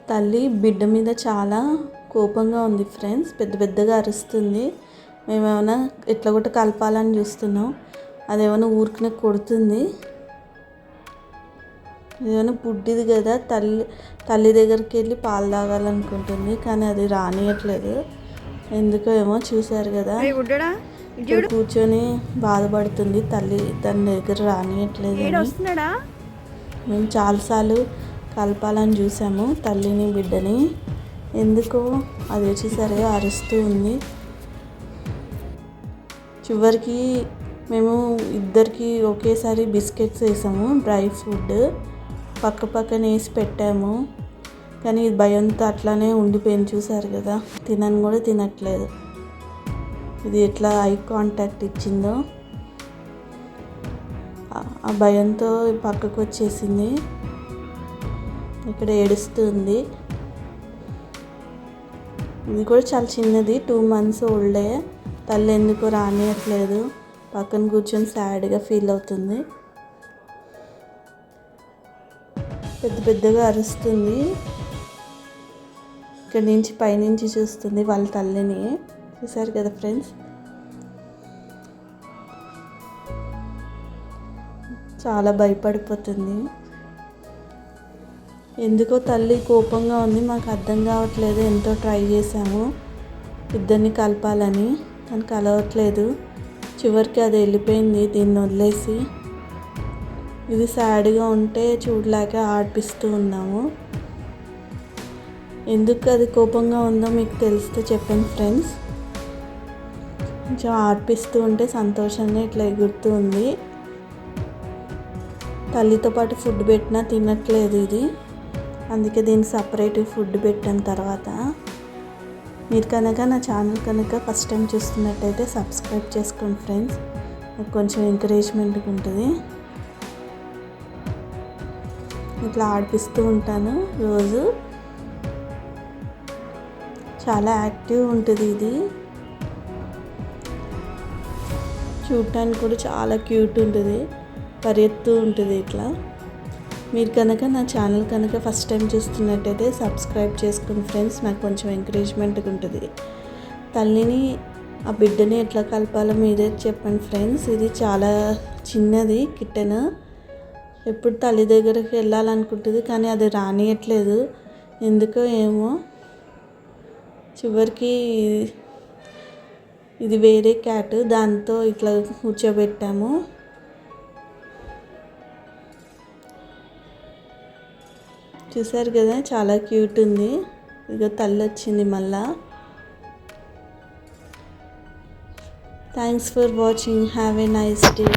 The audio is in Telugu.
తల్లి బిడ్డ మీద చాలా కోపంగా ఉంది ఫ్రెండ్స్. పెద్ద పెద్దగా అరుస్తుంది. మేమేమైనా ఎట్లా కొట్ట కలపాలని చూస్తున్నాం. అదేమైనా ఊరికనే కొడుతుంది. ఏమైనా పుట్టిది కదా, తల్లి దగ్గరికి వెళ్ళి పాలు తాగాలనుకుంటుంది. కానీ అది రానియట్లేదు. ఎందుకో ఏమో. చూసారు కదా, ఇక్కడ కూర్చొని బాధపడుతుంది. తల్లి దాని దగ్గర రానియట్లేదు. మేము చాలాసార్లు కలపాలని చూసాము తల్లిని బిడ్డని. ఎందుకో అది వచ్చేసరిగా అరుస్తూ ఉంది. చివరికి మేము ఇద్దరికి ఒకేసారి బిస్కెట్స్ వేసాము, డ్రై ఫుడ్ పక్క పక్కన వేసి పెట్టాము. కానీ ఇది భయంతో అట్లానే ఉండిపోయింది. చూసారు కదా, తినని కూడా తినట్లేదు. ఇది ఎట్లా ఐ కాంటాక్ట్ ఇచ్చిందో ఆ భయంతో పక్కకు వచ్చేసింది. ఇక్కడ ఏడుస్తుంది. ఇది కూడా చాలా చిన్నది, 2 months ఓల్డే. తల్లి ఎందుకో రానియట్లేదు. పక్కన కూర్చొని సాడ్గా ఫీల్ అవుతుంది. పెద్ద పెద్దగా అరుస్తుంది. ఇక్కడ నుంచి పైనుంచి చూస్తుంది వాళ్ళ తల్లిని. చూసారు కదా ఫ్రెండ్స్, చాలా భయపడిపోతుంది. ఎందుకో తల్లి కోపంగా ఉంది. మాకు అర్థం కావట్లేదు. ఎంతో ట్రై చేసాము ఇద్దరిని కలపాలని, కానీ కలవట్లేదు. చివరికి అది వెళ్ళిపోయింది దీన్ని వదిలేసి. ఇది సాడ్గా ఉంటే చూడలేక ఆడిపిస్తూ ఉన్నాము. ఎందుకు అది కోపంగా ఉందో మీకు తెలిస్తే చెప్పండి ఫ్రెండ్స్. కొంచెం ఆడిపిస్తూ ఉంటే సంతోషంగా ఇట్లా ఎగురుతూ ఉంది. తల్లితో పాటు ఫుడ్ పెట్టినా తినట్లేదు ఇది. అందుకే దీనికి సపరేట్ ఫుడ్ పెట్టిన తర్వాత. మీరు కనుక నా ఛానల్ కనుక ఫస్ట్ టైం చూస్తున్నట్టయితే సబ్స్క్రైబ్ చేసుకోండి ఫ్రెండ్స్. నాకు కొంచెం ఎంకరేజ్మెంట్గా ఉంటుంది. ఇట్లా ఆడిపిస్తూ ఉంటాను రోజు. చాలా యాక్టివ్ ఉంటుంది ఇది. చూడటానికి కూడా చాలా క్యూట్ ఉంటుంది. పరిగెత్తూ ఉంటుంది ఇట్లా. మీరు కనుక నా ఛానల్ కనుక ఫస్ట్ టైం చూస్తున్నట్టయితే సబ్స్క్రైబ్ చేసుకోండి ఫ్రెండ్స్. నాకు కొంచెం ఎంకరేజ్మెంట్గా ఉంటుంది. తల్లిని ఆ బిడ్డని ఎట్లా కలపాలో మీరే చెప్పండి ఫ్రెండ్స్. ఇది చాలా చిన్నది కిట్టెన్. ఎప్పుడు తల్లి దగ్గరికి వెళ్ళాలనుకుంటుంది, కానీ అది రానియట్లేదు. ఎందుకో ఏమో. చివరికి ఇది వేరే క్యాట్, దాంతో ఇట్లా కూర్చోబెట్టాము. చూసారు కదా, చాలా క్యూట్ ఉంది. ఇక తల్లి వచ్చింది మళ్ళా. Thanks for watching. Have a nice day.